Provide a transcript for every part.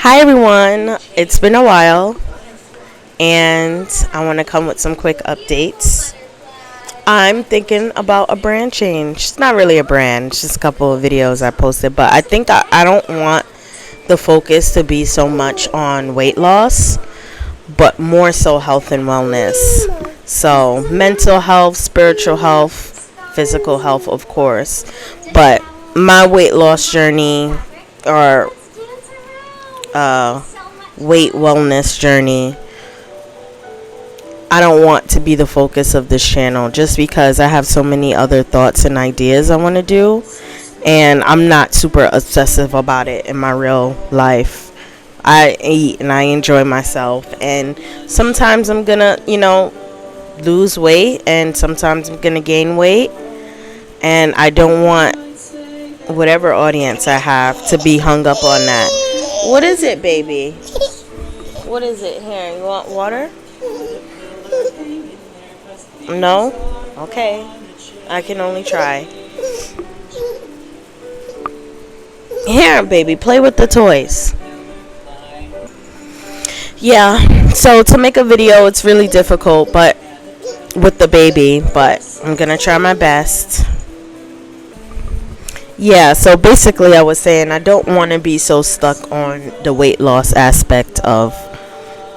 Hi everyone, it's been a while and I want to come with some quick updates. I'm thinking about a brand change. It's not really a brand, it's just a couple of videos I posted, but I think I don't want the focus to be so much on weight loss, but more so health and wellness. So, mental health, spiritual health, physical health, of course, but my weight loss journey or uh, weight wellness journey, I don't want to be the focus of this channel just because I have so many other thoughts and ideas I want to do, and I'm not super obsessive about it in my real life. I eat and I enjoy myself, and sometimes I'm gonna, lose weight, and sometimes I'm gonna gain weight, and I don't want whatever audience I have to be hung up on that. What is it, baby? What is it? Here, you want water? No? Okay. I can only try. Here, baby, play with the toys. Yeah, so to make a video, it's really difficult, but with the baby, but I'm gonna try my best. Yeah, so basically I was saying I don't want to be so stuck on the weight loss aspect of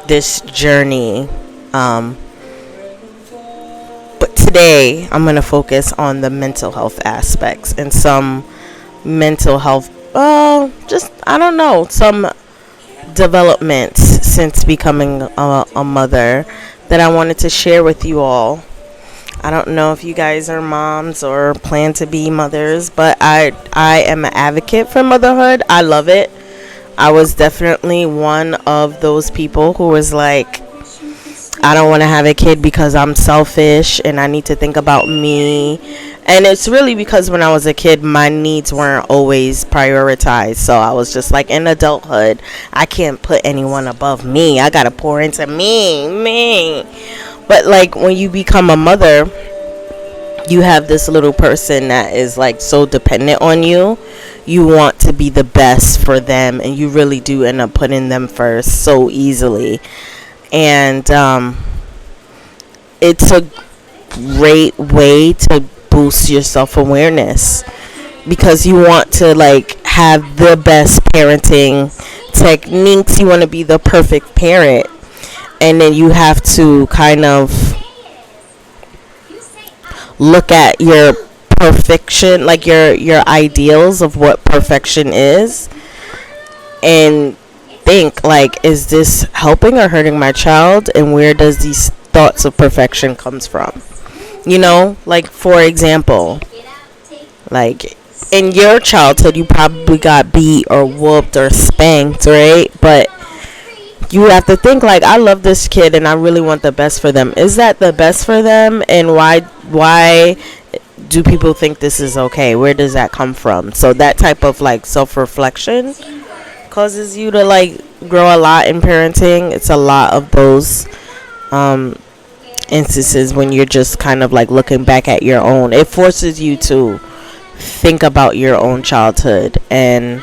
this journey. But today I'm going to focus on the mental health aspects and some mental health, I don't know, some developments since becoming a mother that I wanted to share with you all. I don't know if you guys are moms or plan to be mothers, but I am an advocate for motherhood. I love it. I was definitely one of those people who was like, I don't want to have a kid because I'm selfish and I need to think about me. And it's really because when I was a kid, my needs weren't always prioritized. So I was just like, in adulthood, I can't put anyone above me. I got to pour into me. But like when you become a mother, you have this little person that is like so dependent on you. You want to be the best for them, and you really do end up putting them first so easily. And it's a great way to boost your self-awareness because you want to like have the best parenting techniques. You want to be the perfect parent, and then you have to kind of look at your perfection, like your ideals of what perfection is, and think like, is this helping or hurting my child, and where does these thoughts of perfection comes from? Like for example, like in your childhood you probably got beat or whooped or spanked, right? But you have to think like, I love this kid and I really want the best for them. Is that the best for them? And why do people think this is okay? Where does that come from? So that type of like self-reflection causes you to like grow a lot in parenting. It's a lot of those instances when you're just kind of like looking back at your own. It forces you to think about your own childhood and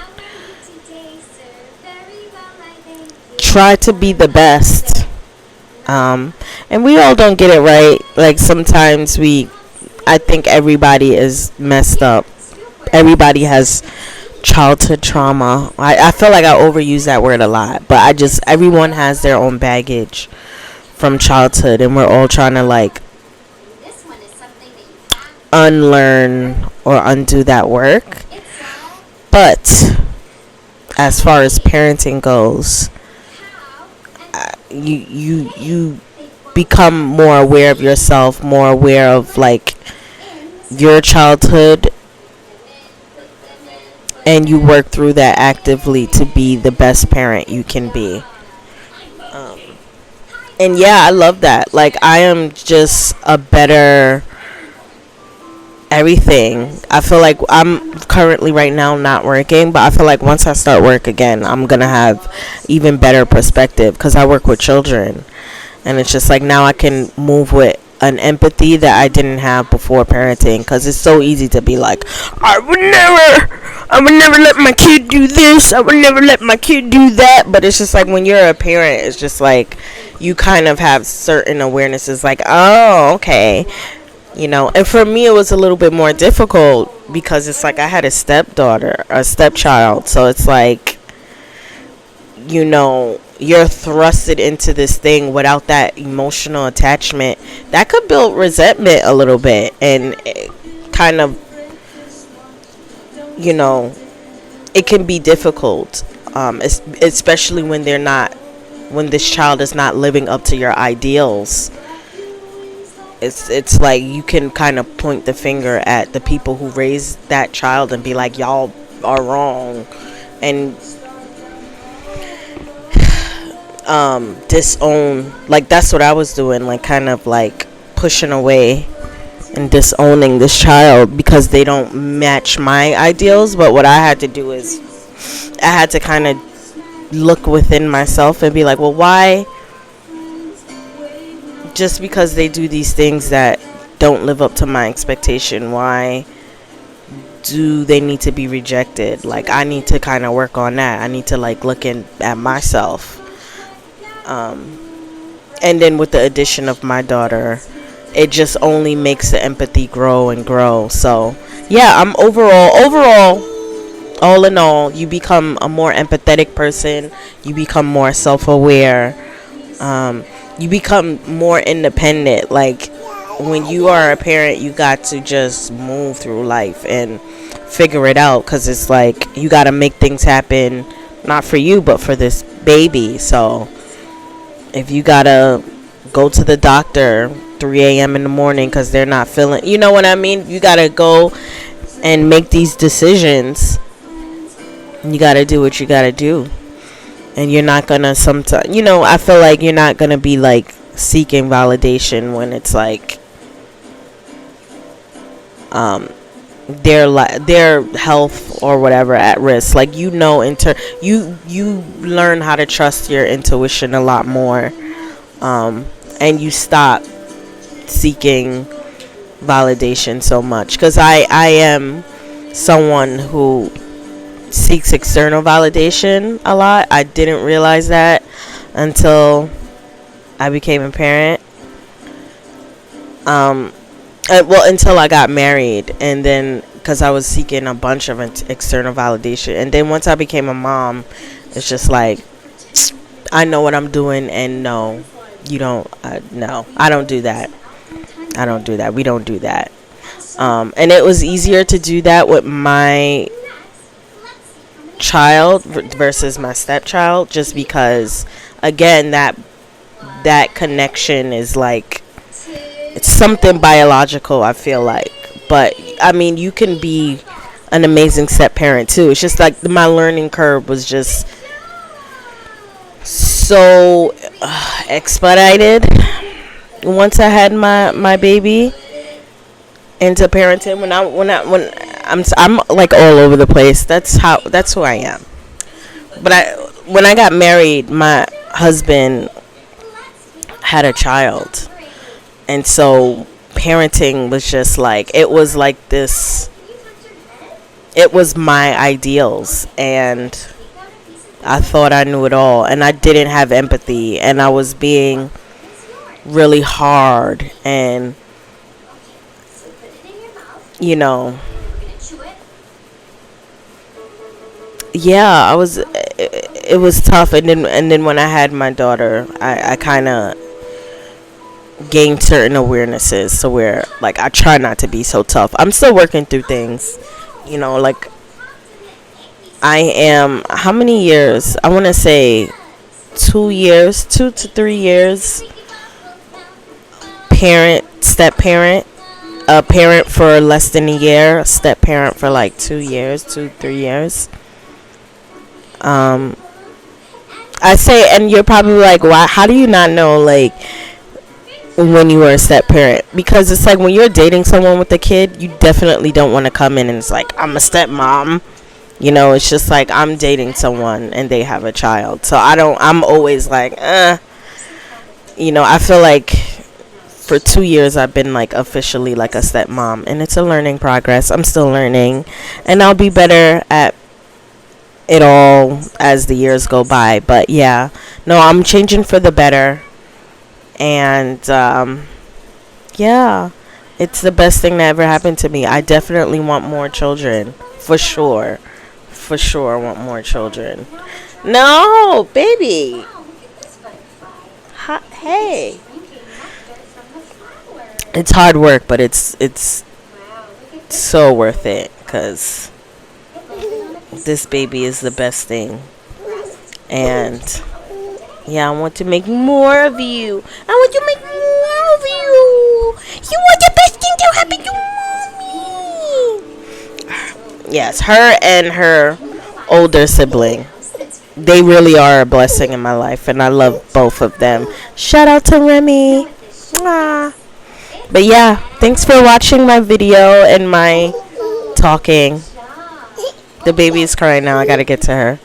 try to be the best. And we all don't get it right. Like sometimes I think everybody is messed up. Everybody has childhood trauma. I feel like I overuse that word a lot, but everyone has their own baggage from childhood, and we're all trying to like unlearn or undo that work. But as far as parenting goes, you become more aware of yourself, more aware of like your childhood, and you work through that actively to be the best parent you can be. And yeah, I love that. Like I am just a better everything. I feel like I'm currently right now not working, but I feel like once I start work again, I'm gonna have even better perspective because I work with children, and it's just like now I can move with an empathy that I didn't have before parenting, because it's so easy to be like, I would never let my kid do this, I would never let my kid do that. But it's just like when you're a parent, it's just like you kind of have certain awarenesses, like, oh, okay, and for me it was a little bit more difficult because it's like I had a stepchild, so it's like, you're thrusted into this thing without that emotional attachment that could build resentment a little bit, and it kind of, it can be difficult, especially when this child is not living up to your ideals. It's like you can kind of point the finger at the people who raised that child and be like, y'all are wrong, and disown, like that's what I was doing, like kind of like pushing away and disowning this child because they don't match my ideals. But what I had to do is I had to kind of look within myself and be like, well, why, just because they do these things that don't live up to my expectation, why do they need to be rejected? Like, I need to kind of work on that. I need to like look at myself. And then with the addition of my daughter, it just only makes the empathy grow and grow. So yeah, I'm overall, all in all, you become a more empathetic person, you become more self-aware, you become more independent. Like, when you are a parent, you got to just move through life and figure it out, because it's like you got to make things happen, not for you but for this baby. So if you gotta go to the doctor 3 a.m. in the morning because they're not feeling, you know what I mean? You gotta go and make these decisions. You gotta do what you gotta do. And you're not gonna sometimes, I feel like you're not gonna be like seeking validation when it's like their health or whatever at risk. Like, you learn how to trust your intuition a lot more, and you stop seeking validation so much, because I am someone who seeks external validation a lot. I didn't realize that until I became a parent. Until I got married, and then because I was seeking a bunch of external validation, and then once I became a mom, it's just like, I know what I'm doing, and no, you don't. No, I don't do that. We don't do that. And it was easier to do that with my child versus my stepchild, just because, again, that connection is like, it's something biological, I feel like. But I mean, you can be an amazing step parent too. It's just like my learning curve was just so expedited once I had my baby into parenting. When I'm like all over the place. That's who I am. But when I got married, my husband had a child. And so parenting was just like, it was like this, it was my ideals, and I thought I knew it all, and I didn't have empathy, and I was being really hard, and yeah, it was tough. And then when I had my daughter, I kind of gain certain awarenesses, so where like I try not to be so tough. I'm still working through things, like I am, how many years, I want to say 2 to 3 years step parent, a parent for less than a year, step parent for like 3 years. I say, and you're probably like, why, how do you not know, like, when you were a step parent? Because it's like, when you're dating someone with a kid, you definitely don't want to come in and it's like, I'm a stepmom. It's just like, I'm dating someone and they have a child. So I'm always like, I feel like for 2 years I've been like officially like a stepmom, and it's a learning progress. I'm still learning, and I'll be better at it all as the years go by. But yeah, no, I'm changing for the better, and yeah, it's the best thing that ever happened to me. I definitely want more children, for sure. For sure, want more children. No, baby. Hey. It's hard work, but it's so worth it, cuz this baby is the best thing. And yeah, I want to make more of you. I want to make more of you. You want the best thing to happen to mommy. Yes, her and her older sibling. They really are a blessing in my life, and I love both of them. Shout out to Remy. Mwah. But yeah, thanks for watching my video and my talking. The baby is crying now. I gotta get to her.